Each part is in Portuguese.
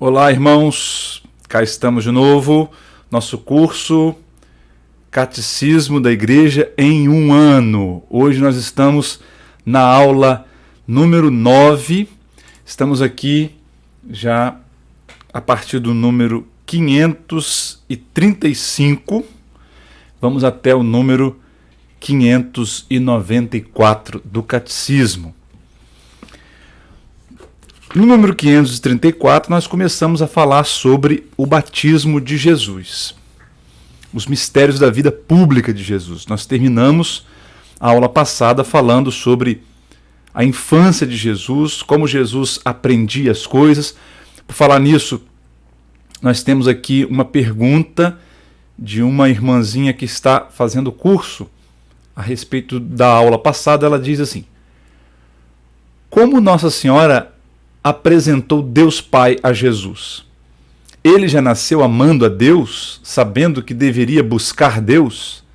Olá, irmãos, cá estamos de novo, nosso curso Catecismo da Igreja em um ano. Hoje nós estamos na aula número 9, estamos aqui já a partir do número 535, vamos até o número 594 do Catecismo. No número 534, nós começamos a falar sobre o batismo de Jesus, os mistérios da vida pública de Jesus. Nós terminamos a aula passada falando sobre a infância de Jesus, como Jesus aprendia as coisas. Por falar nisso, nós temos aqui uma pergunta de uma irmãzinha que está fazendo curso a respeito da aula passada. Ela diz assim: como Nossa Senhora apresentou Deus Pai a Jesus? Ele já nasceu amando a Deus, sabendo que deveria buscar Deus?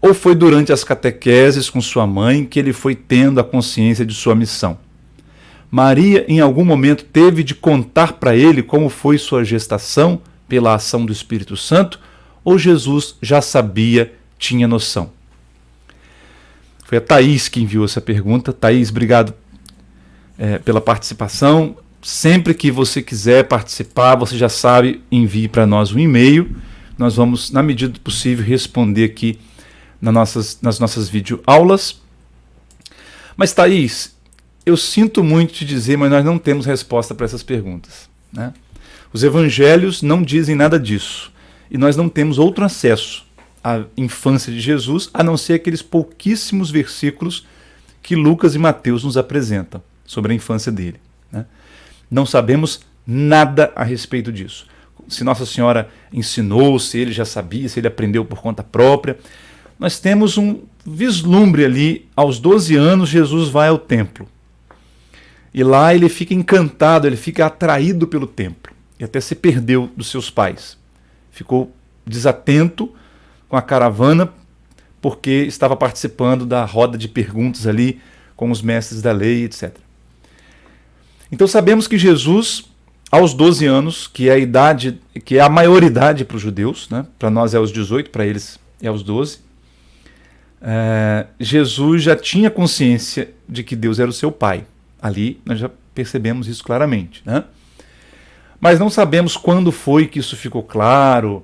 Ou foi durante as catequeses com sua mãe que ele foi tendo a consciência de sua missão? Maria, em algum momento, teve de contar para ele como foi sua gestação pela ação do Espírito Santo? Ou Jesus já sabia, tinha noção? Foi a Thaís que enviou essa pergunta. Thaís, obrigado pela participação. Sempre que você quiser participar, você já sabe, envie para nós um e-mail. Nós vamos, na medida do possível, responder aqui nas nossas videoaulas. Mas, Thaís, eu sinto muito te dizer, mas nós não temos resposta para essas perguntas, né? Os evangelhos não dizem nada disso. E nós não temos outro acesso à infância de Jesus, a não ser aqueles pouquíssimos versículos que Lucas e Mateus nos apresentam sobre a infância dele, né? Não sabemos nada a respeito disso. Se Nossa Senhora ensinou, se ele já sabia, se ele aprendeu por conta própria. Nós temos um vislumbre ali. Aos 12 anos, Jesus vai ao templo. E lá ele fica encantado, ele fica atraído pelo templo. E até se perdeu dos seus pais. Ficou desatento com a caravana, porque estava participando da roda de perguntas ali com os mestres da lei, etc. Então sabemos que Jesus, aos 12 anos, que é a idade, que é a maioridade para os judeus, né? Para nós é aos 18, para eles é aos 12, Jesus já tinha consciência de que Deus era o seu pai. Ali nós já percebemos isso claramente, né? Mas não sabemos quando foi que isso ficou claro.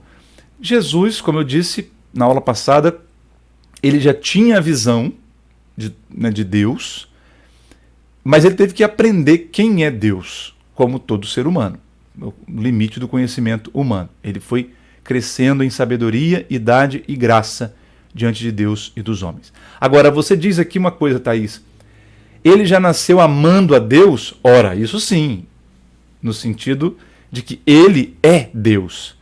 Jesus, como eu disse na aula passada, ele já tinha a visão de Deus, mas ele teve que aprender quem é Deus, como todo ser humano, o limite do conhecimento humano. Ele foi crescendo em sabedoria, idade e graça diante de Deus e dos homens. Agora, você diz aqui uma coisa, Thaís. Ele já nasceu amando a Deus? Ora, isso sim, no sentido de que ele é Deus.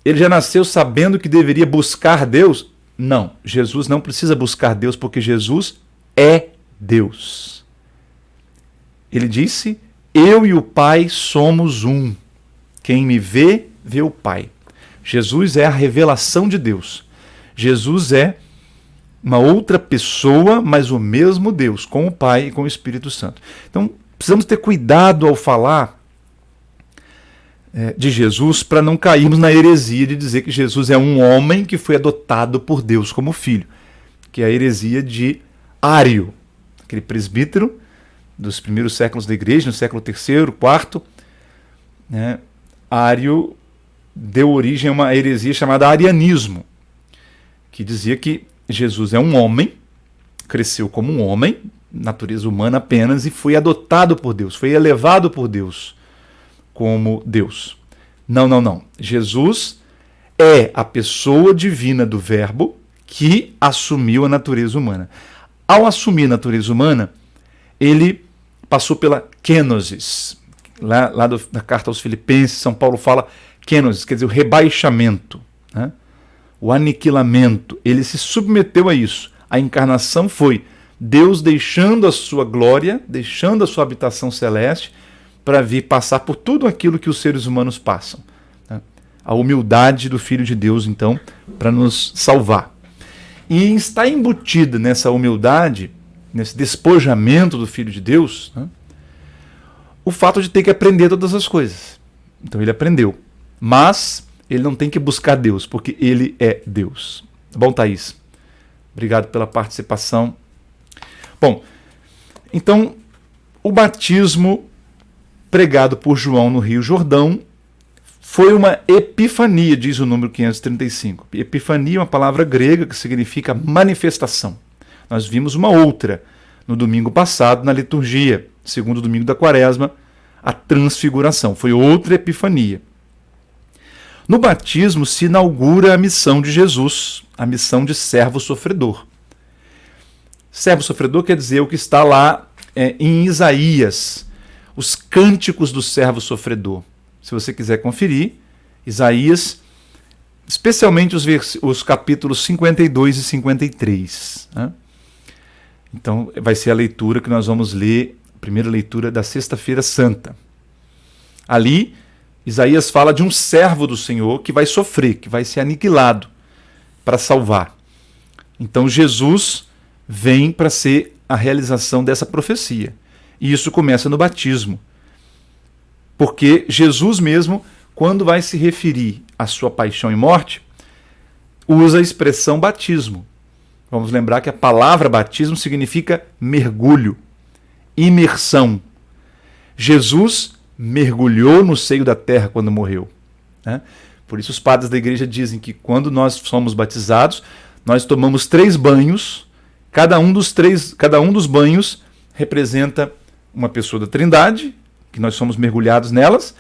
Ele já nasceu sabendo que deveria buscar Deus? Não, Jesus não precisa buscar Deus, porque Jesus é Deus. Ele disse: eu e o Pai somos um. Quem me vê, vê o Pai. Jesus é a revelação de Deus. Jesus é uma outra pessoa, mas o mesmo Deus, com o Pai e com o Espírito Santo. Então, precisamos ter cuidado ao falar de Jesus, para não cairmos na heresia de dizer que Jesus é um homem que foi adotado por Deus como filho, que é a heresia de Ário, aquele presbítero dos primeiros séculos da igreja, no século III, IV, né? Ário deu origem a uma heresia chamada arianismo, que dizia que Jesus é um homem, cresceu como um homem, natureza humana apenas, e foi adotado por Deus, foi elevado por Deus como Deus. Não. Jesus é a pessoa divina do Verbo que assumiu a natureza humana. Ao assumir a natureza humana, ele passou pela kenosis. Lá na carta aos Filipenses, São Paulo fala kenosis, quer dizer, o rebaixamento, né? O aniquilamento. Ele se submeteu a isso. A encarnação foi Deus deixando a sua glória, deixando a sua habitação celeste, para vir passar por tudo aquilo que os seres humanos passam, né? A humildade do Filho de Deus, então, para nos salvar. E está embutida nessa humildade, nesse despojamento do Filho de Deus, né, o fato de ter que aprender todas as coisas. Então ele aprendeu. Mas ele não tem que buscar Deus, porque ele é Deus. Tá bom, Thaís? Obrigado pela participação. Bom, então, o batismo pregado por João no Rio Jordão foi uma epifania, diz o número 535. Epifania é uma palavra grega que significa manifestação. Nós vimos uma outra no domingo passado na liturgia, segundo domingo da Quaresma, a transfiguração. Foi outra epifania. No batismo se inaugura a missão de Jesus, a missão de servo sofredor. Servo sofredor quer dizer o que está lá em Isaías, os cânticos do servo sofredor. Se você quiser conferir, Isaías, especialmente os capítulos 52 e 53. Né? Então, vai ser a leitura que nós vamos ler, a primeira leitura da Sexta-feira Santa. Ali, Isaías fala de um servo do Senhor que vai sofrer, que vai ser aniquilado para salvar. Então, Jesus vem para ser a realização dessa profecia. E isso começa no batismo. Porque Jesus mesmo, quando vai se referir à sua paixão e morte, usa a expressão batismo. Vamos lembrar que a palavra batismo significa mergulho, imersão. Jesus mergulhou no seio da terra quando morreu. Né? Por isso os padres da igreja dizem que quando nós somos batizados, nós tomamos 3 banhos, cada um dos banhos representa uma pessoa da Trindade, que nós somos mergulhados nelas,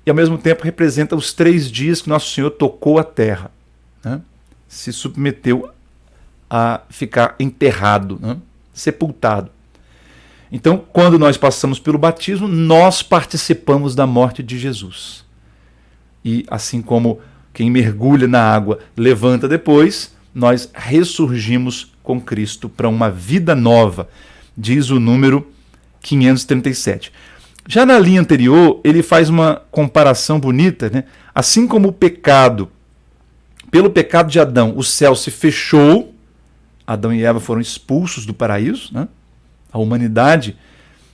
e ao mesmo tempo representa os 3 dias que Nosso Senhor tocou a terra, né? Se submeteu a ficar enterrado, né? Sepultado. Então, quando nós passamos pelo batismo, nós participamos da morte de Jesus. E assim como quem mergulha na água levanta depois, nós ressurgimos com Cristo para uma vida nova, diz o número 537. Já na linha anterior, ele faz uma comparação bonita, né? Assim como o pecado, pelo pecado de Adão, o céu se fechou, Adão e Eva foram expulsos do paraíso, né? A humanidade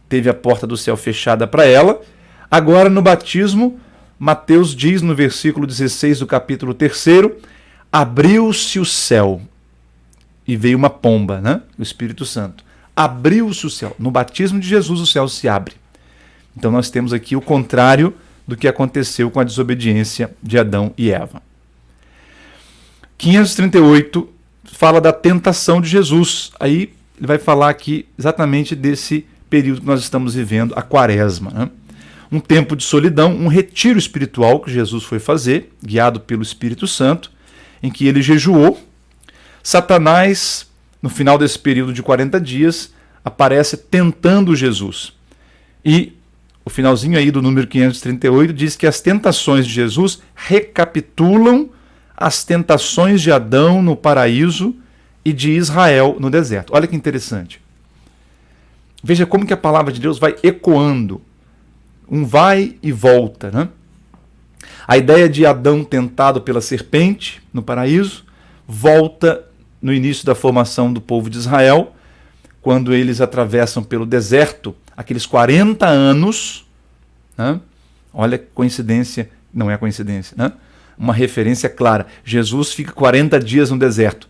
teve a porta do céu fechada para ela. Agora, no batismo, Mateus diz no versículo 16 do capítulo 3, abriu-se o céu e veio uma pomba, né? O Espírito Santo. Abriu-se o céu. No batismo de Jesus, o céu se abre. Então nós temos aqui o contrário do que aconteceu com a desobediência de Adão e Eva. 538 fala da tentação de Jesus. Aí ele vai falar aqui exatamente desse período que nós estamos vivendo, a Quaresma. Né? Um tempo de solidão, um retiro espiritual que Jesus foi fazer, guiado pelo Espírito Santo, em que ele jejuou. Satanás, no final desse período de 40 dias, aparece tentando Jesus. E o finalzinho aí do número 538 diz que as tentações de Jesus recapitulam as tentações de Adão no paraíso e de Israel no deserto. Olha que interessante. Veja como que a palavra de Deus vai ecoando. Um vai e volta. Né? A ideia de Adão tentado pela serpente no paraíso volta no início da formação do povo de Israel, quando eles atravessam pelo deserto, aqueles 40 anos, né? Olha que coincidência, não é coincidência, né? Uma referência clara. Jesus fica 40 dias no deserto,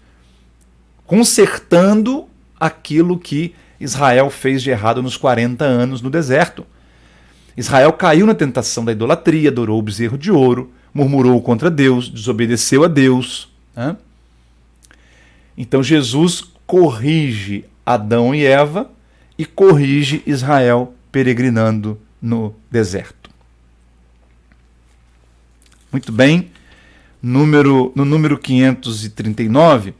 consertando aquilo que Israel fez de errado nos 40 anos no deserto. Israel caiu na tentação da idolatria, adorou o bezerro de ouro, murmurou contra Deus, desobedeceu a Deus. Né? Então Jesus corrige Adão e Eva e corrige Israel peregrinando no deserto. Muito bem, no número 539,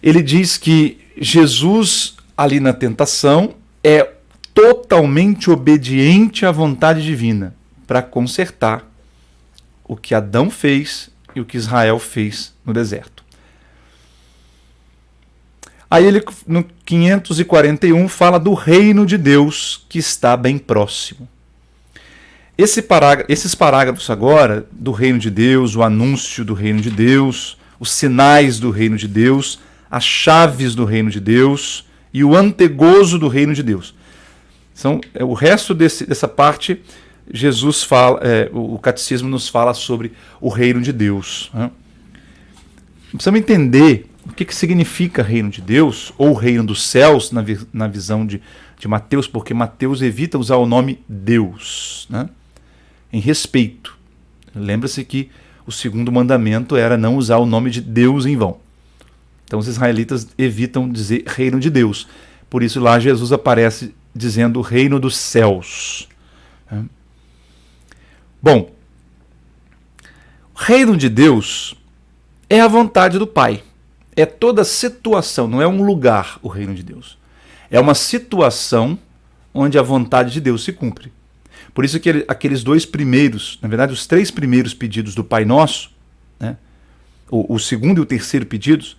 ele diz que Jesus, ali na tentação, é totalmente obediente à vontade divina para consertar o que Adão fez e o que Israel fez no deserto. Aí ele, no 541, fala do reino de Deus que está bem próximo. Esses parágrafos agora, do reino de Deus, o anúncio do reino de Deus, os sinais do reino de Deus, as chaves do reino de Deus e o antegozo do reino de Deus. O resto dessa parte, Jesus fala, o catecismo nos fala sobre o reino de Deus. Né? Precisamos entender o que significa reino de Deus, ou reino dos céus, na visão de Mateus, porque Mateus evita usar o nome Deus, né? Em respeito. Lembra-se que o segundo mandamento era não usar o nome de Deus em vão. Então os israelitas evitam dizer reino de Deus. Por isso lá Jesus aparece dizendo reino dos céus. Bom, o reino de Deus é a vontade do Pai. É toda situação, não é um lugar o reino de Deus. É uma situação onde a vontade de Deus se cumpre. Por isso que aqueles dois primeiros, na verdade os 3 primeiros pedidos do Pai Nosso, né, o segundo e o terceiro pedidos,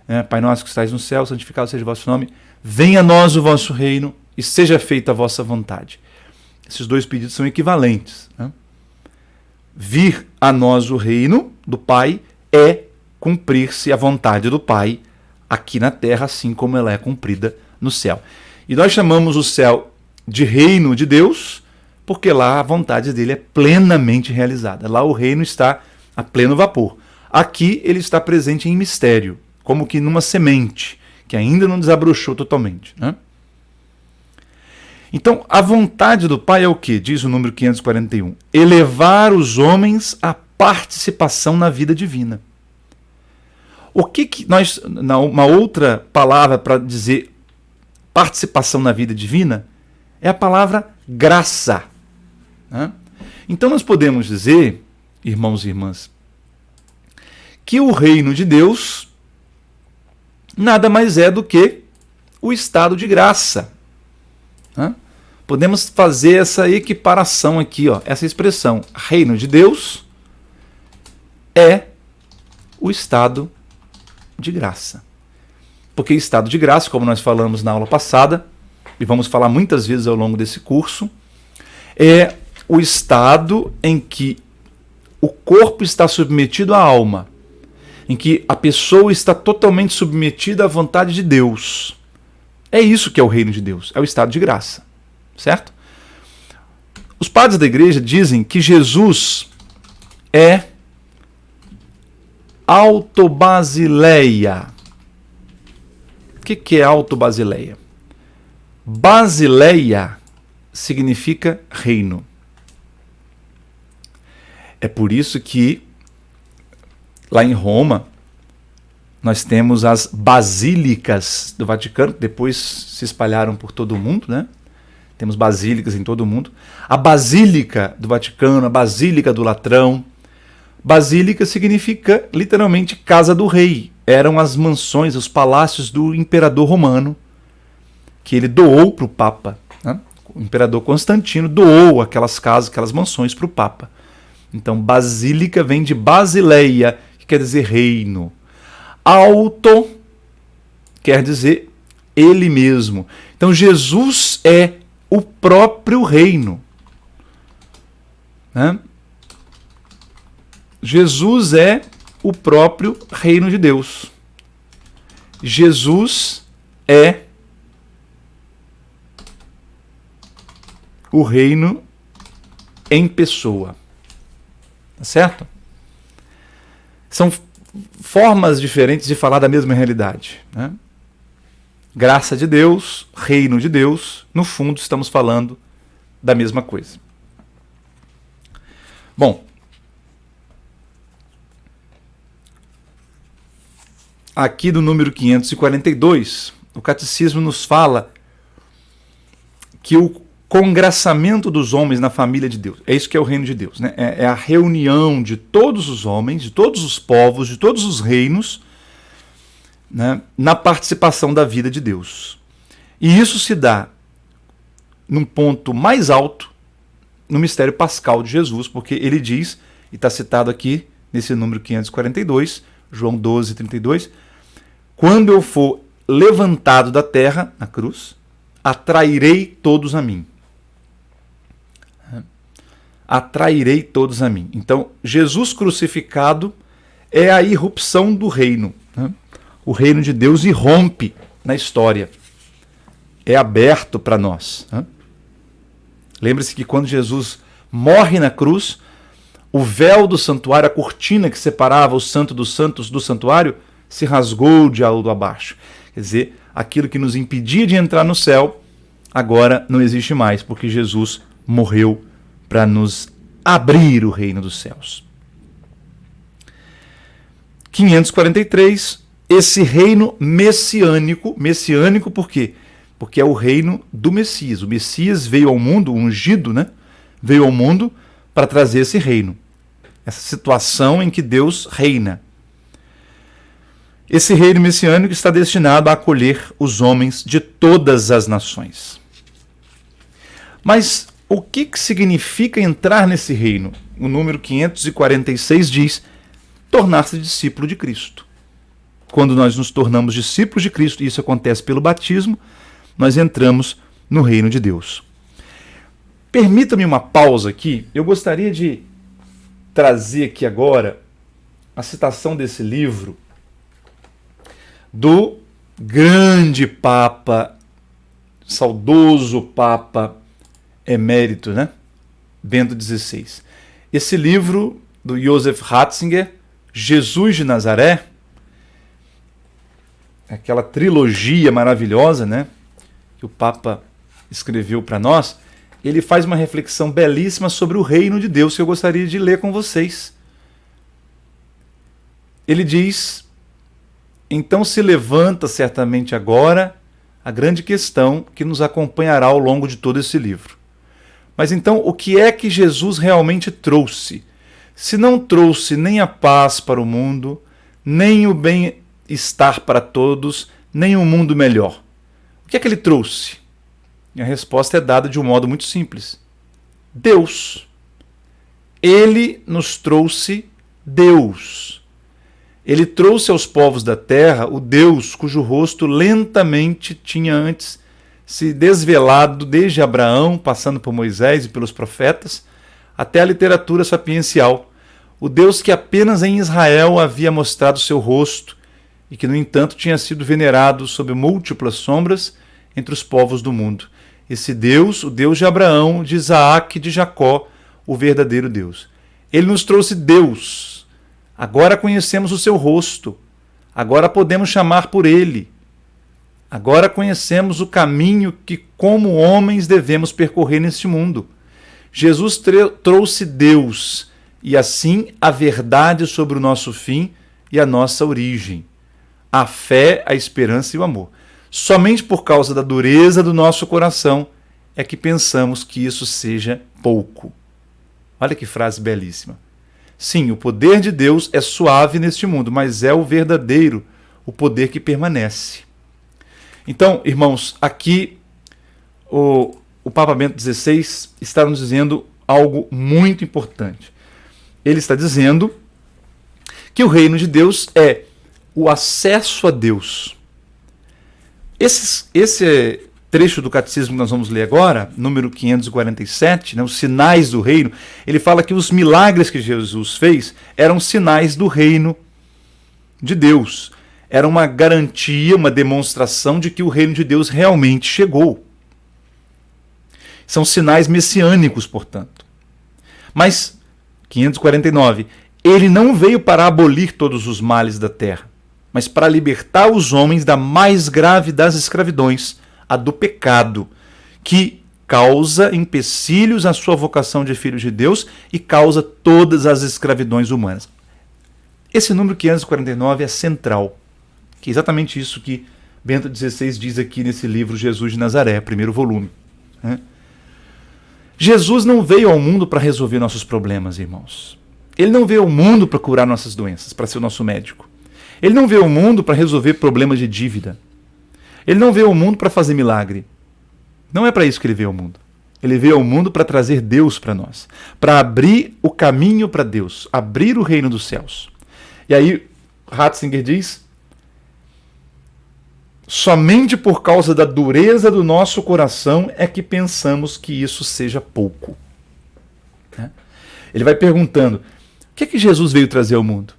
né, Pai Nosso que estais no céu, santificado seja o vosso nome, venha a nós o vosso reino e seja feita a vossa vontade. Esses 2 pedidos são equivalentes. Né? Vir a nós o reino do Pai é cumprir-se a vontade do Pai aqui na terra, assim como ela é cumprida no céu. E nós chamamos o céu de reino de Deus, porque lá a vontade dele é plenamente realizada. Lá o reino está a pleno vapor. Aqui ele está presente em mistério, como que numa semente, que ainda não desabrochou totalmente. Né? Então, a vontade do Pai é o que? Diz o número 541. Elevar os homens à participação na vida divina. O que nós, uma outra palavra para dizer participação na vida divina, é a palavra graça. Né? Então nós podemos dizer, irmãos e irmãs, que o reino de Deus nada mais é do que o estado de graça. Né? Podemos fazer essa equiparação aqui, essa expressão, reino de Deus é o estado de graça. Porque estado de graça, como nós falamos na aula passada, e vamos falar muitas vezes ao longo desse curso, é o estado em que o corpo está submetido à alma, em que a pessoa está totalmente submetida à vontade de Deus. É isso que é o reino de Deus, é o estado de graça, certo? Os padres da igreja dizem que Jesus é autobasileia. O que é autobasileia? Basileia significa reino. É por isso que lá em Roma nós temos as basílicas do Vaticano, que depois se espalharam por todo o mundo, né? Temos basílicas em todo o mundo. A Basílica do Vaticano, a Basílica do Latrão. Basílica significa literalmente casa do rei. Eram as mansões, os palácios do imperador romano, que ele doou para o Papa. Né? O imperador Constantino doou aquelas casas, aquelas mansões para o Papa. Então, basílica vem de basileia, que quer dizer reino. Auto quer dizer ele mesmo. Então, Jesus é o próprio reino. Né? Jesus é o próprio reino de Deus. Jesus é o reino em pessoa. Tá certo? São formas diferentes de falar da mesma realidade. Né? Graça de Deus, reino de Deus, no fundo estamos falando da mesma coisa. Bom, aqui do número 542, o Catecismo nos fala que o congraçamento dos homens na família de Deus, é isso que é o reino de Deus, né? É a reunião de todos os homens, de todos os povos, de todos os reinos, né, na participação da vida de Deus. E isso se dá num ponto mais alto no mistério pascal de Jesus, porque ele diz, e está citado aqui nesse número 542, João 12, 32, quando eu for levantado da terra, na cruz, atrairei todos a mim. Atrairei todos a mim. Então, Jesus crucificado é a irrupção do reino. Né? O reino de Deus irrompe na história. É aberto para nós. Né? Lembre-se que quando Jesus morre na cruz, o véu do santuário, a cortina que separava o santo dos santos do santuário, se rasgou de alto abaixo. Quer dizer, aquilo que nos impedia de entrar no céu, agora não existe mais, porque Jesus morreu para nos abrir o reino dos céus. 543, esse reino messiânico. Messiânico por quê? Porque é o reino do Messias. O Messias veio ao mundo, o ungido, né? Veio ao mundo para trazer esse reino. Essa situação em que Deus reina. Esse reino messiânico está destinado a acolher os homens de todas as nações. Mas o que significa entrar nesse reino? O número 546 diz: tornar-se discípulo de Cristo. Quando nós nos tornamos discípulos de Cristo, e isso acontece pelo batismo, nós entramos no reino de Deus. Permita-me uma pausa aqui. Eu gostaria de trazer aqui agora a citação desse livro do grande Papa, saudoso Papa emérito, né? Bento XVI. Esse livro do Joseph Ratzinger, Jesus de Nazaré, aquela trilogia maravilhosa, né, que o Papa escreveu para nós, ele faz uma reflexão belíssima sobre o reino de Deus que eu gostaria de ler com vocês. Ele diz: então se levanta certamente agora a grande questão que nos acompanhará ao longo de todo esse livro. Mas então, o que é que Jesus realmente trouxe? Se não trouxe nem a paz para o mundo, nem o bem-estar para todos, nem um mundo melhor, o que é que ele trouxe? E a resposta é dada de um modo muito simples: Deus. Ele nos trouxe Deus. Ele trouxe aos povos da terra o Deus cujo rosto lentamente tinha antes se desvelado desde Abraão, passando por Moisés e pelos profetas, até a literatura sapiencial. O Deus que apenas em Israel havia mostrado seu rosto e que, no entanto, tinha sido venerado sob múltiplas sombras entre os povos do mundo. Esse Deus, o Deus de Abraão, de Isaac e de Jacó, o verdadeiro Deus. Ele nos trouxe Deus. Agora conhecemos o seu rosto. Agora podemos chamar por ele. Agora conhecemos o caminho que, como homens, devemos percorrer neste mundo. Jesus trouxe Deus e, assim, a verdade sobre o nosso fim e a nossa origem. A fé, a esperança e o amor. Somente por causa da dureza do nosso coração é que pensamos que isso seja pouco. Olha que frase belíssima. Sim, o poder de Deus é suave neste mundo, mas é o verdadeiro, o poder que permanece. Então, irmãos, aqui o Papa Bento XVI está nos dizendo algo muito importante. Ele está dizendo que o reino de Deus é o acesso a Deus. Esse trecho do catecismo que nós vamos ler agora, número 547, né, os sinais do reino, ele fala que os milagres que Jesus fez eram sinais do reino de Deus. Era uma garantia, uma demonstração de que o reino de Deus realmente chegou. São sinais messiânicos, portanto. Mas, 549, ele não veio para abolir todos os males da terra, mas para libertar os homens da mais grave das escravidões, a do pecado, que causa empecilhos à sua vocação de filho de Deus e causa todas as escravidões humanas. Esse número 549 é central, que é exatamente isso que Bento XVI diz aqui nesse livro Jesus de Nazaré, primeiro volume. Jesus não veio ao mundo para resolver nossos problemas, irmãos. Ele não veio ao mundo para curar nossas doenças, para ser o nosso médico. Ele não veio ao mundo para resolver problemas de dívida. Ele não veio ao mundo para fazer milagre. Não é para isso que ele veio ao mundo. Ele veio ao mundo para trazer Deus para nós, para abrir o caminho para Deus, abrir o reino dos céus. E aí Ratzinger diz: somente por causa da dureza do nosso coração é que pensamos que isso seja pouco. Ele vai perguntando: o que é que Jesus veio trazer ao mundo?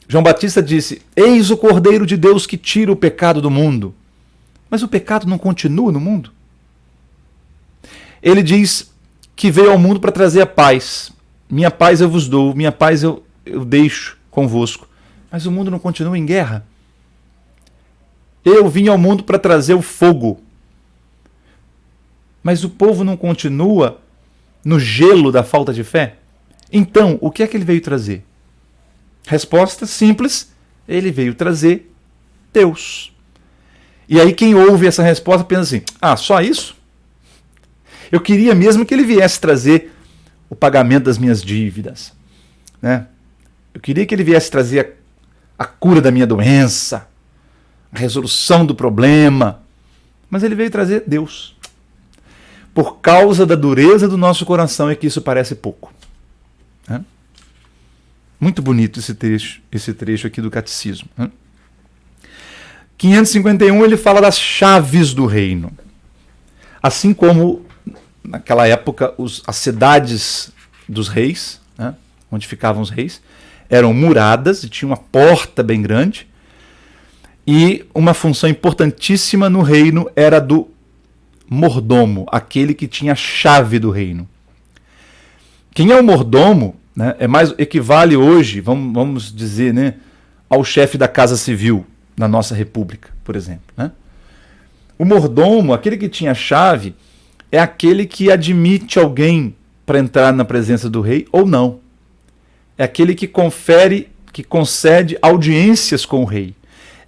João Batista disse: eis o Cordeiro de Deus que tira o pecado do mundo. Mas o pecado não continua no mundo? ele diz que veio ao mundo para trazer a paz. Minha paz eu vos dou, minha paz eu deixo convosco. Mas o mundo não continua em guerra. Eu vim ao mundo para trazer o fogo. Mas o povo não continua no gelo da falta de fé? Então, o que é que ele veio trazer? Resposta simples, ele veio trazer Deus. E aí quem ouve essa resposta pensa assim, só isso? Eu queria mesmo que ele viesse trazer o pagamento das minhas dívidas, né? Eu queria que ele viesse trazer a cura da minha doença, a resolução do problema, mas ele veio trazer Deus. Por causa da dureza do nosso coração é que isso parece pouco, né? Muito bonito esse trecho aqui do Catecismo, né? 551 ele fala das chaves do reino. Assim como naquela época as cidades dos reis, né, onde ficavam os reis, eram muradas e tinha uma porta bem grande. E uma função importantíssima no reino era do mordomo, aquele que tinha a chave do reino. Quem é o mordomo, né, equivale hoje, vamos dizer, né, ao chefe da Casa Civil na nossa república, por exemplo, né? O mordomo, aquele que tinha a chave, é aquele que admite alguém para entrar na presença do rei ou não. É aquele que concede audiências com o rei.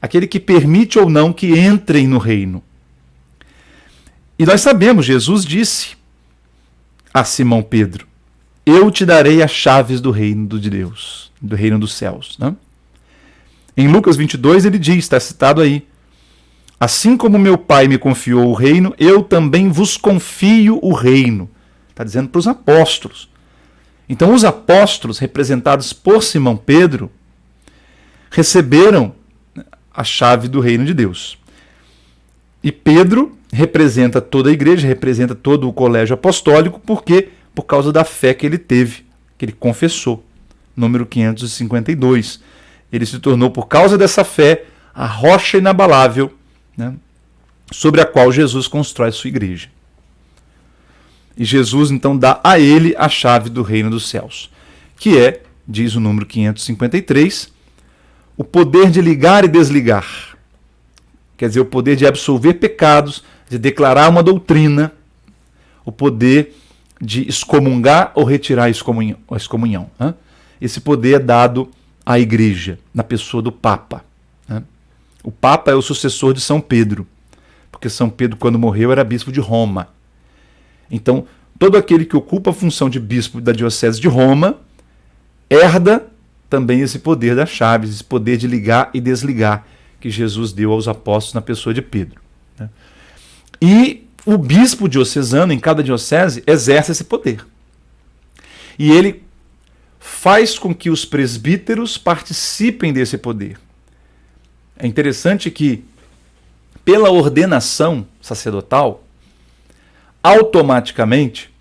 Aquele que permite ou não que entrem no reino. E nós sabemos, Jesus disse a Simão Pedro, eu te darei as chaves do reino de Deus, do reino dos céus, né? Em Lucas 22 ele diz, está citado aí, assim como meu pai me confiou o reino, eu também vos confio o reino. Está dizendo para os apóstolos. Então os apóstolos, representados por Simão Pedro, receberam a chave do reino de Deus. E Pedro representa toda a igreja, representa todo o colégio apostólico, porque por causa da fé que ele teve, que ele confessou. Número 552. Ele se tornou, por causa dessa fé, a rocha inabalável, né, sobre a qual Jesus constrói a sua igreja. E Jesus, então, dá a ele a chave do reino dos céus, que é, diz o número 553, o poder de ligar e desligar. Quer dizer, o poder de absolver pecados, de declarar uma doutrina, o poder de excomungar ou retirar a excomunhão. Né? Esse poder é dado à igreja, na pessoa do Papa. Né? O Papa é o sucessor de São Pedro, porque São Pedro, quando morreu, era bispo de Roma. Então, todo aquele que ocupa a função de bispo da diocese de Roma herda também esse poder das chaves, esse poder de ligar e desligar que Jesus deu aos apóstolos na pessoa de Pedro. Né? E o bispo diocesano, em cada diocese, exerce esse poder. E ele faz com que os presbíteros participem desse poder. É interessante que, pela ordenação sacerdotal, automaticamente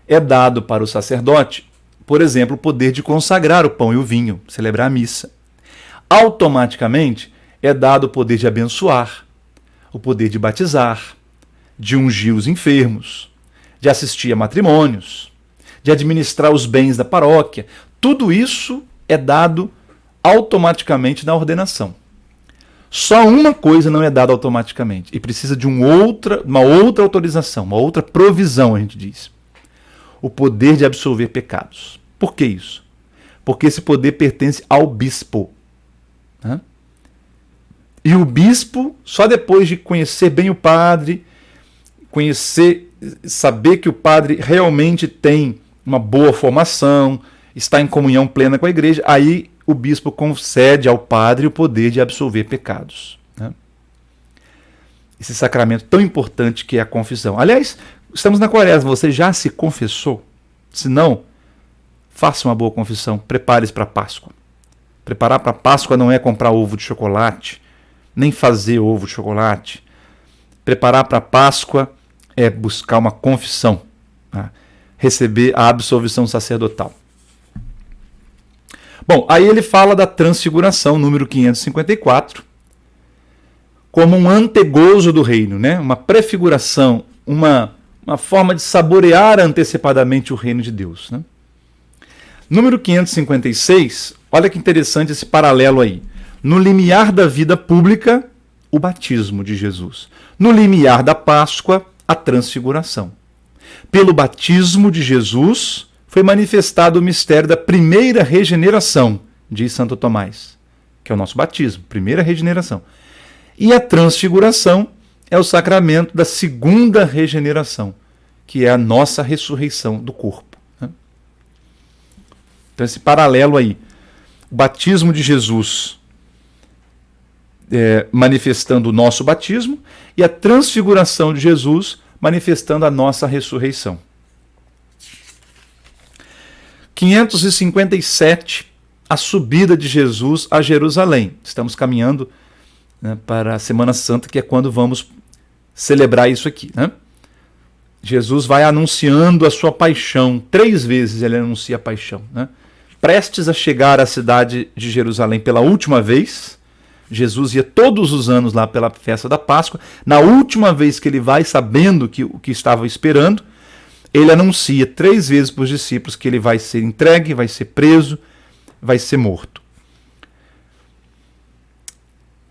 é dado para o sacerdote, por exemplo, o poder de consagrar o pão e o vinho, celebrar a missa. Automaticamente é dado o poder de abençoar, o poder de batizar, de ungir os enfermos, de assistir a matrimônios, de administrar os bens da paróquia. Tudo isso é dado automaticamente na ordenação. Só uma coisa não é dada automaticamente e precisa de uma outra autorização, uma outra provisão, a gente diz. O poder de absolver pecados. Por que isso? Porque esse poder pertence ao bispo. Né? E o bispo, só depois de conhecer bem o padre, saber que o padre realmente tem uma boa formação, está em comunhão plena com a igreja, aí o bispo concede ao padre o poder de absolver pecados. Né? Esse sacramento tão importante que é a confissão. Aliás, estamos na Quaresma, você já se confessou? Se não, faça uma boa confissão, prepare-se para a Páscoa. Preparar para a Páscoa não é comprar ovo de chocolate, nem fazer ovo de chocolate. Preparar para a Páscoa é buscar uma confissão, tá? Receber a absolvição sacerdotal. Bom, aí ele fala da transfiguração, número 554, como um antegozo do reino, né? Uma prefiguração, uma uma forma de saborear antecipadamente o reino de Deus, né? Número 556, olha que interessante esse paralelo aí. No limiar da vida pública, o batismo de Jesus. No limiar da Páscoa, a transfiguração. Pelo batismo de Jesus, foi manifestado o mistério da primeira regeneração, diz Santo Tomás, que é o nosso batismo, primeira regeneração. E a transfiguração é o sacramento da segunda regeneração, que é a nossa ressurreição do corpo, né? Então esse paralelo aí, o batismo de Jesus manifestando o nosso batismo e a transfiguração de Jesus manifestando a nossa ressurreição. 557, a subida de Jesus a Jerusalém. Estamos caminhando, né, para a Semana Santa, que é quando vamos celebrar isso aqui, né? Jesus vai anunciando a sua paixão. 3 vezes ele anuncia a paixão, né? Prestes a chegar à cidade de Jerusalém pela última vez, Jesus ia todos os anos lá pela festa da Páscoa. Na última vez que ele vai, sabendo o que estava esperando, ele anuncia 3 vezes para os discípulos que ele vai ser entregue, vai ser preso, vai ser morto.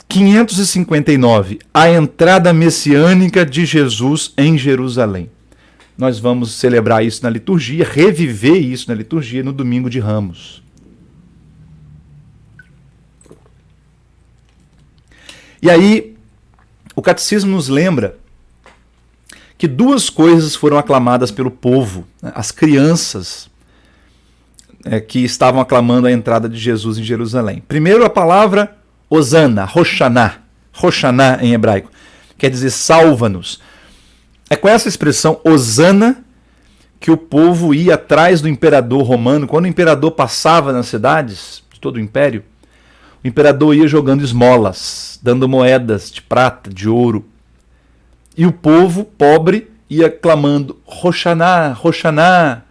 559. A entrada messiânica de Jesus em Jerusalém. Nós vamos celebrar isso na liturgia, reviver isso na liturgia no domingo de Ramos. E aí, o catecismo nos lembra que 2 coisas foram aclamadas pelo povo, né? As crianças que estavam aclamando a entrada de Jesus em Jerusalém. Primeiro, a palavra Hosana, Roshaná, Roshaná em hebraico, quer dizer salva-nos. É com essa expressão Hosana que o povo ia atrás do imperador romano. Quando o imperador passava nas cidades de todo o império, o imperador ia jogando esmolas, dando moedas de prata, de ouro. E o povo pobre ia clamando Roshaná, Roshaná,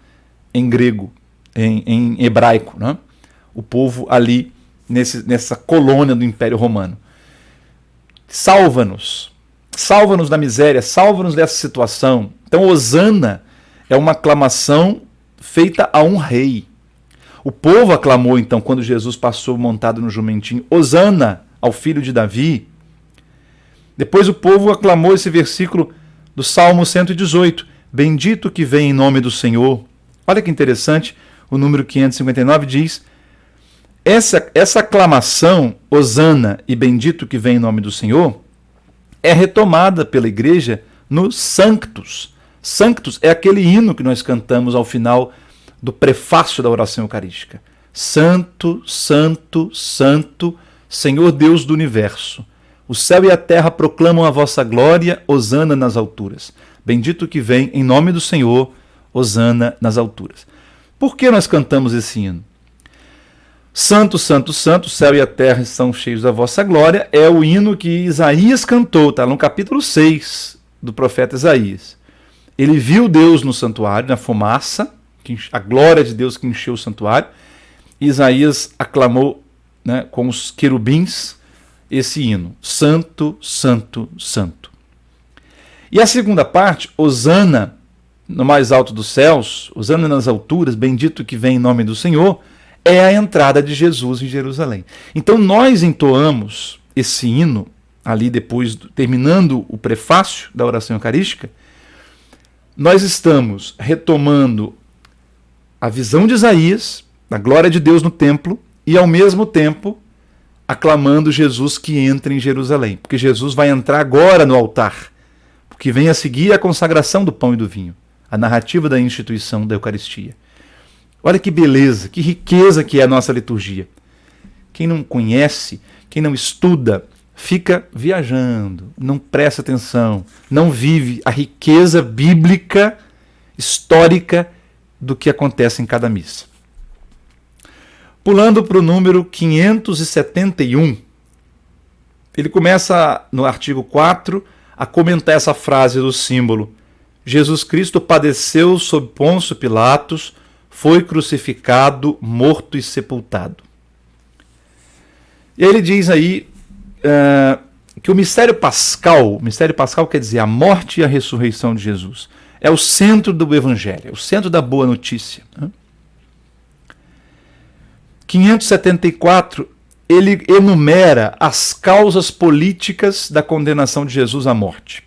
em grego, em hebraico, né? O povo ali nessa colônia do Império Romano. Salva-nos, salva-nos da miséria, salva-nos dessa situação. Então, Hosana é uma aclamação feita a um rei. O povo aclamou, então, quando Jesus passou montado no jumentinho, Hosana ao filho de Davi. Depois o povo aclamou esse versículo do Salmo 118, bendito que vem em nome do Senhor. Olha que interessante, o número 559 diz, essa aclamação, Hosana e bendito que vem em nome do Senhor, é retomada pela igreja no Sanctus. Sanctus é aquele hino que nós cantamos ao final do prefácio da oração eucarística. Santo, Santo, Santo, Senhor Deus do universo. O céu e a terra proclamam a vossa glória, Hosana nas alturas. Bendito que vem em nome do Senhor, Hosana nas alturas. Por que nós cantamos esse hino? Santo, Santo, Santo, o céu e a terra estão cheios da vossa glória, é o hino que Isaías cantou, está no capítulo 6 do profeta Isaías. Ele viu Deus no santuário, na fumaça, a glória de Deus que encheu o santuário, e Isaías aclamou, né, com os querubins esse hino, Santo, Santo, Santo. E a segunda parte, Hosana no mais alto dos céus, Hosana nas alturas, bendito que vem em nome do Senhor, é a entrada de Jesus em Jerusalém. Então nós entoamos esse hino, ali depois, terminando o prefácio da oração eucarística, nós estamos retomando a visão de Isaías, da glória de Deus no templo, e ao mesmo tempo aclamando Jesus que entra em Jerusalém, porque Jesus vai entrar agora no altar, porque vem a seguir a consagração do pão e do vinho, a narrativa da instituição da Eucaristia. Olha que beleza, que riqueza que é a nossa liturgia. Quem não conhece, quem não estuda, fica viajando, não presta atenção, não vive a riqueza bíblica, histórica do que acontece em cada missa. Pulando para o número 571, ele começa no artigo 4 a comentar essa frase do símbolo. Jesus Cristo padeceu sob Pôncio Pilatos, foi crucificado, morto e sepultado. E aí ele diz aí que o mistério pascal quer dizer a morte e a ressurreição de Jesus, é o centro do Evangelho, é o centro da boa notícia. 574, ele enumera as causas políticas da condenação de Jesus à morte.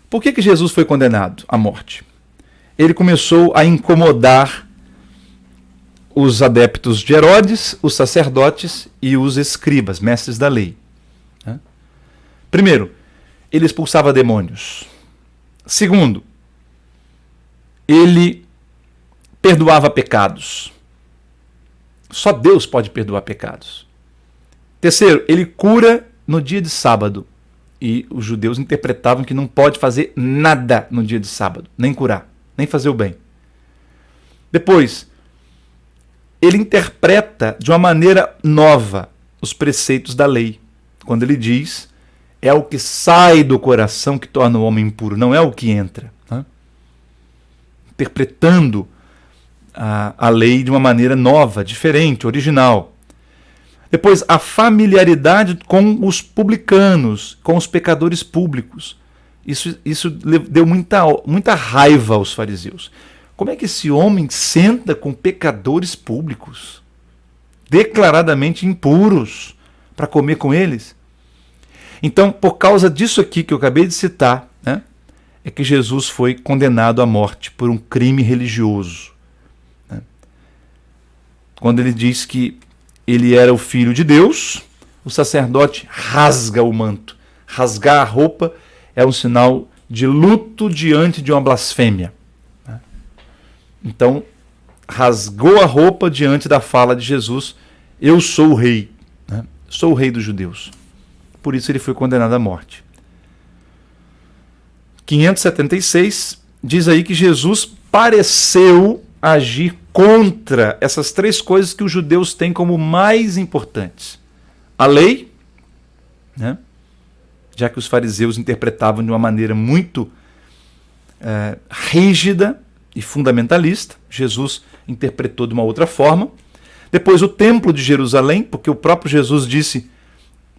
Por que Jesus foi condenado à morte? Ele começou a incomodar os adeptos de Herodes, os sacerdotes e os escribas, mestres da lei. Primeiro, ele expulsava demônios. Segundo, ele perdoava pecados. Só Deus pode perdoar pecados. Terceiro, ele cura no dia de sábado. E os judeus interpretavam que não pode fazer nada no dia de sábado, nem curar, nem fazer o bem. Depois, ele interpreta de uma maneira nova os preceitos da lei. Quando ele diz, é o que sai do coração que torna o homem impuro, não é o que entra. Interpretando a lei de uma maneira nova, diferente, original. Depois, a familiaridade com os publicanos, com os pecadores públicos. Isso deu muita raiva aos fariseus. Como é que esse homem senta com pecadores públicos, declaradamente impuros, para comer com eles? Então, por causa disso aqui que eu acabei de citar, é que Jesus foi condenado à morte por um crime religioso. Quando ele diz que ele era o filho de Deus, o sacerdote rasga o manto. Rasgar a roupa é um sinal de luto diante de uma blasfêmia. Então, rasgou a roupa diante da fala de Jesus, eu sou o rei, sou o rei dos judeus. Por isso ele foi condenado à morte. 576 diz aí que Jesus pareceu agir contra essas três coisas que os judeus têm como mais importantes. A lei, já que os fariseus interpretavam de uma maneira muito rígida e fundamentalista, Jesus interpretou de uma outra forma. Depois o templo de Jerusalém, porque o próprio Jesus disse,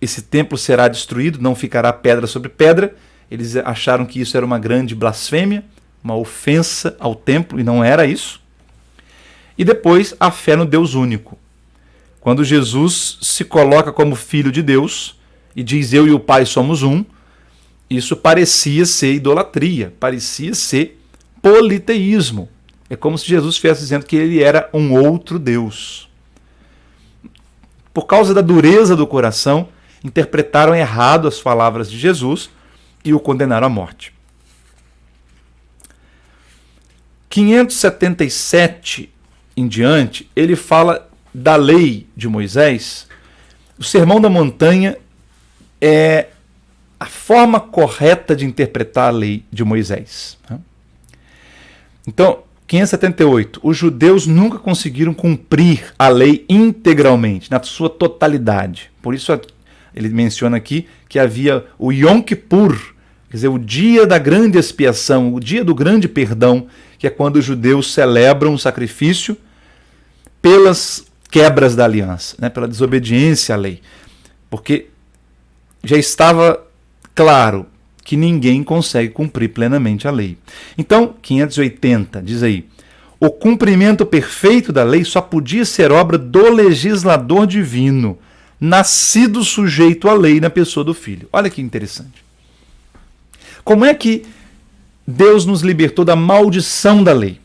esse templo será destruído, não ficará pedra sobre pedra. Eles acharam que isso era uma grande blasfêmia, uma ofensa ao templo, e não era isso. E depois a fé no Deus único. Quando Jesus se coloca como filho de Deus e diz eu e o Pai somos um, isso parecia ser idolatria, parecia ser politeísmo. É como se Jesus estivesse dizendo que ele era um outro Deus. Por causa da dureza do coração, interpretaram errado as palavras de Jesus e o condenaram à morte. 577 em diante, ele fala da lei de Moisés. O Sermão da Montanha é a forma correta de interpretar a lei de Moisés. Então, 578, os judeus nunca conseguiram cumprir a lei integralmente, na sua totalidade. Por isso ele menciona aqui que havia o Yom Kippur, quer dizer, o dia da grande expiação, o dia do grande perdão, que é quando os judeus celebram o sacrifício pelas quebras da aliança, pela desobediência à lei. Porque já estava claro que ninguém consegue cumprir plenamente a lei. Então, 580, diz aí, o cumprimento perfeito da lei só podia ser obra do legislador divino, nascido sujeito à lei na pessoa do Filho. Olha que interessante. Como é que Deus nos libertou da maldição da lei?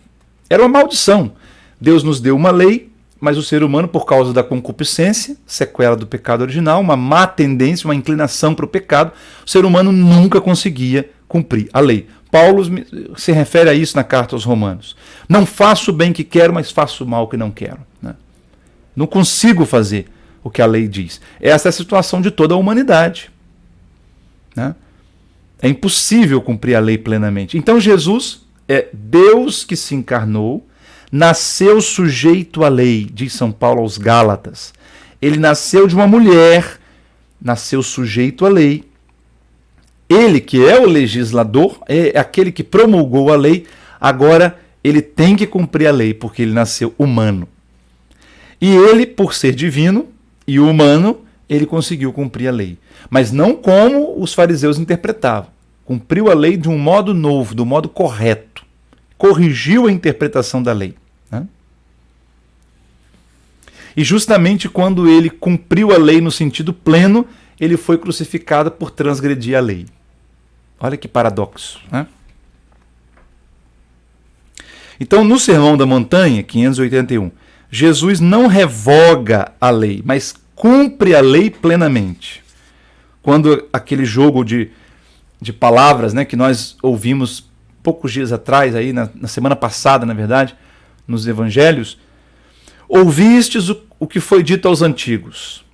Era uma maldição. Deus nos deu uma lei, mas o ser humano, por causa da concupiscência, sequela do pecado original, uma má tendência, uma inclinação para o pecado, o ser humano nunca conseguia cumprir a lei. Paulo se refere a isso na carta aos Romanos. Não faço o bem que quero, mas faço o mal que não quero. Não consigo fazer o que a lei diz. Essa é a situação de toda a humanidade. É impossível cumprir a lei plenamente. Então Jesus é Deus que se encarnou, nasceu sujeito à lei, diz São Paulo aos Gálatas. Ele nasceu de uma mulher, nasceu sujeito à lei. Ele, que é o legislador, é aquele que promulgou a lei, agora ele tem que cumprir a lei, porque ele nasceu humano. E ele, por ser divino e humano, ele conseguiu cumprir a lei. Mas não como os fariseus interpretavam. cumpriu a lei de um modo novo, do modo correto, corrigiu a interpretação da lei. Né? E justamente quando ele cumpriu a lei no sentido pleno, ele foi crucificado por transgredir a lei. Olha que paradoxo. Né? Então, no Sermão da Montanha, 581, Jesus não revoga a lei, mas cumpre a lei plenamente. Quando aquele jogo de palavras, né, que nós ouvimos poucos dias atrás, aí, na semana passada, na verdade, nos evangelhos, ouvistes o que foi dito aos antigos,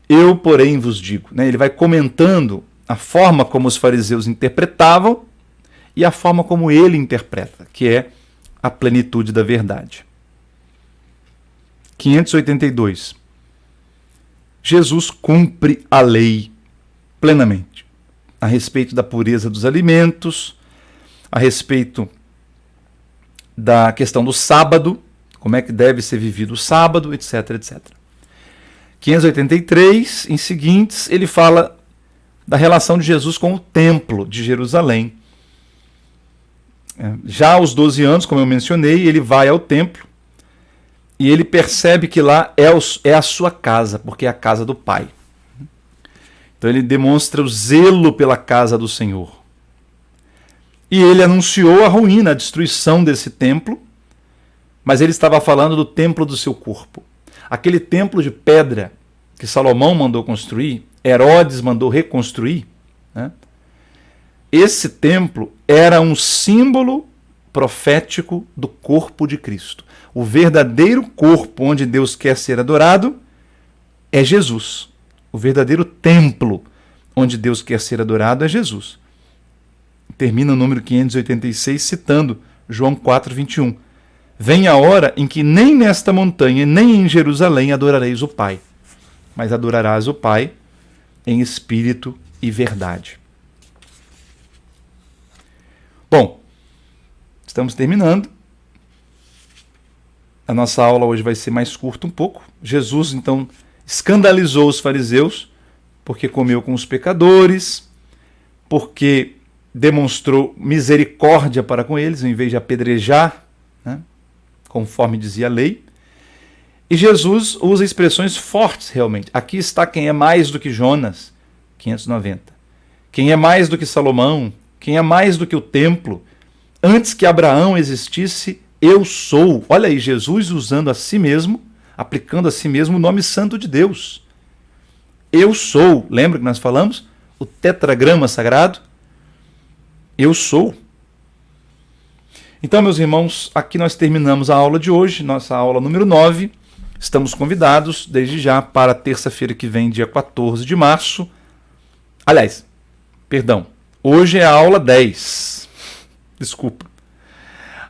eu, porém, vos digo. Né? Ele vai comentando a forma como os fariseus interpretavam e a forma como ele interpreta, que é a plenitude da verdade. 582. Jesus cumpre a lei plenamente, a respeito da pureza dos alimentos, a respeito da questão do sábado, como é que deve ser vivido o sábado, etc, etc. 583, em seguintes, ele fala da relação de Jesus com o templo de Jerusalém. Já aos 12 anos, como eu mencionei, ele vai ao templo e ele percebe que lá é a sua casa, porque é a casa do Pai. Então ele demonstra o zelo pela casa do Senhor. E ele anunciou a ruína, a destruição desse templo, mas ele estava falando do templo do seu corpo. Aquele templo de pedra que Salomão mandou construir, Herodes mandou reconstruir, né? Esse templo era um símbolo profético do corpo de Cristo. O verdadeiro corpo onde Deus quer ser adorado é Jesus. O verdadeiro templo onde Deus quer ser adorado é Jesus. Termina o número 586 citando João 4:21. Vem a hora em que nem nesta montanha, nem em Jerusalém adorareis o Pai, mas adorarás o Pai em espírito e verdade. Bom, estamos terminando. A nossa aula hoje vai ser mais curta um pouco. Jesus, então, escandalizou os fariseus porque comeu com os pecadores, porque demonstrou misericórdia para com eles, em vez de apedrejar, né, conforme dizia a lei. E Jesus usa expressões fortes, realmente. Aqui está quem é mais do que Jonas, 590. Quem é mais do que Salomão, quem é mais do que o templo. Antes que Abraão existisse, eu sou. Olha aí, Jesus usando a si mesmo, aplicando a si mesmo o nome santo de Deus. Eu sou. Lembra que nós falamos? O tetragrama sagrado. Eu sou. Então, meus irmãos, aqui nós terminamos a aula de hoje, nossa aula número 9. Estamos convidados, desde já, para terça-feira que vem, dia 14 de março. Aliás, perdão, hoje é a aula 10. Desculpa.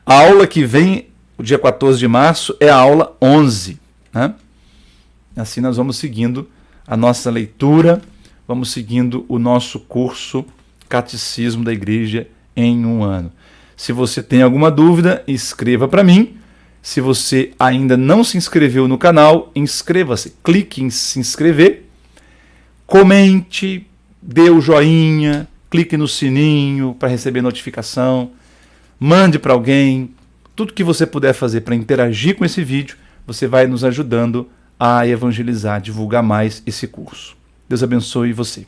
A aula que vem, o dia 14 de março, é a aula 11. Né? Assim nós vamos seguindo a nossa leitura, vamos seguindo o nosso curso Catecismo da Igreja em um ano. Se você tem alguma dúvida, escreva para mim. Se você ainda não se inscreveu no canal, inscreva-se. Clique em se inscrever, comente, dê o joinha, clique no sininho para receber notificação, mande para alguém. Tudo que você puder fazer para interagir com esse vídeo, você vai nos ajudando a evangelizar, divulgar mais esse curso. Deus abençoe você.